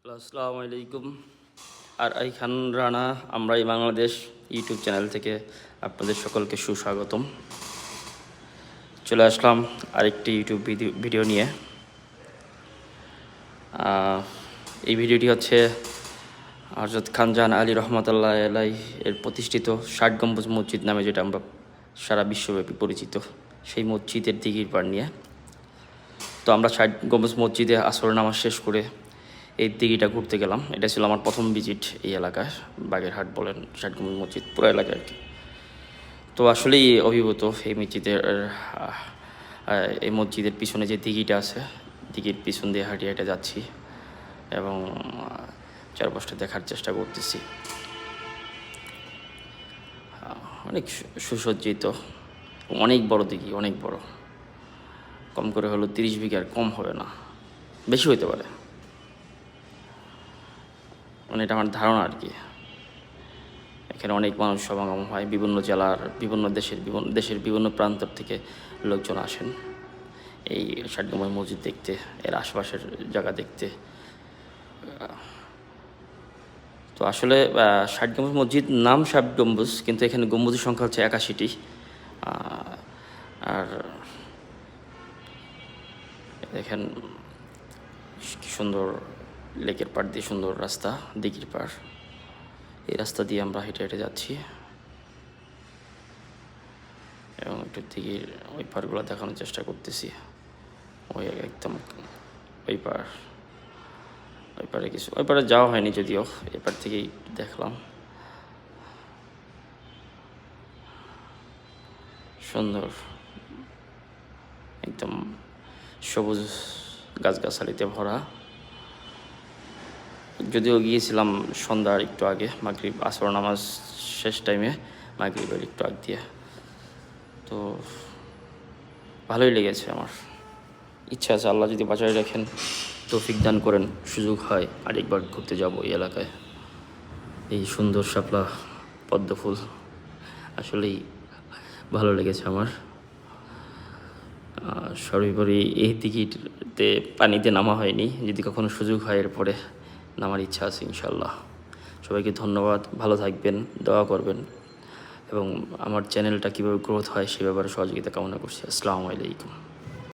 আসসালামু আলাইকুম। আর এই খান রানা আমরাই বাংলাদেশ ইউটিউব চ্যানেল থেকে আপনাদের সকলকে সুস্বাগতম। চলে আসলাম আরেকটি ইউটিউব ভিডিও নিয়ে। এই ভিডিওটি হচ্ছে হযরত খানজাহান আলী রহমাতুল্লাহ আলাইহি এর প্রতিষ্ঠিত ৬০ গম্বুজ মসজিদ নামে, যেটা আমরা সারা বিশ্বব্যাপী পরিচিত, সেই মসজিদের দিঘির পাড় নিয়ে। তো আমরা ৬০ গম্বুজ মসজিদে আসর নামাজ শেষ করে এই দিঘিটা ঘুরতে গেলাম। এটা ছিল আমার প্রথম ভিজিট এই এলাকায়, বাগেরহাট বলেন, ৬০ গম্বুজ মসজিদ পুরো এলাকায় আর কি। তো আসলেই অভিভূত এই মসজিদের পিছনে যে দিঘিটা আছে, দিঘির পিছন দিয়ে হাঁটিয়ে হেঁটে যাচ্ছি এবং চারপাশটা দেখার চেষ্টা করতেছি। অনেক সুসজ্জিত, অনেক বড় দিঘি, অনেক বড়, কম করে হলো 30 বিঘার কম হবে না, বেশি হইতে পারে, মানে এটা আমার ধারণা আর কি। এখানে অনেক মানুষ সমাগম হয়, বিভিন্ন জেলার, বিভিন্ন দেশের বিভিন্ন প্রান্ত থেকে লোকজন আসেন এই ৬০ গম্বুজ মসজিদ দেখতে, এর আশপাশের জায়গা দেখতে। তো আসলে ৬০ গম্বুজ মসজিদ নাম ৬০ গম্বুজ, কিন্তু এখানে গম্বুজের সংখ্যা হচ্ছে ৮১টি। আর দেখেন কি সুন্দর লেকের পাড় দিয়ে সুন্দর রাস্তা, দিঘির পাড়, এই রাস্তা দিয়ে আমরা হেঁটে হেঁটে যাচ্ছি এবং একটু দিঘির ওই পাড়গুলো দেখানোর চেষ্টা করতেছি। ওই একদম ওই পাড়ে কিছু, ওই পাড়ে যাওয়া হয়নি যদিও, এপার থেকেই দেখলাম। সুন্দর, একদম সবুজ গাছগাছালিতে ভরা। যদিও গিয়েছিলাম সন্ধ্যার একটু আগে, মাগরিব আসর নামাজ শেষ টাইমে, মাগরিবের একটু আগ দিয়ে। তো ভালোই লেগেছে আমার। ইচ্ছা আছে, আল্লাহ যদি বাঁচায় রাখেন, তৌফিক দান করেন, সুযোগ হয় আরেকবার ঘুরতে যাব এই এলাকায়। এই সুন্দর শাপলা পদ্ম ফুল আসলেই ভালো লেগেছে আমার। সর্বোপরি এই দিঘিতে পানিতে নামা হয়নি, যদি কখনো সুযোগ হয় এরপরে নামার ইচ্ছা আছে ইনশাল্লাহ। সবাইকে ধন্যবাদ, ভালো থাকবেন, দোয়া করবেন এবং আমার চ্যানেলটা কীভাবে গ্রোথ হয় সে ব্যাপারে সহযোগিতা কামনা করছি। আসসালামু আলাইকুম।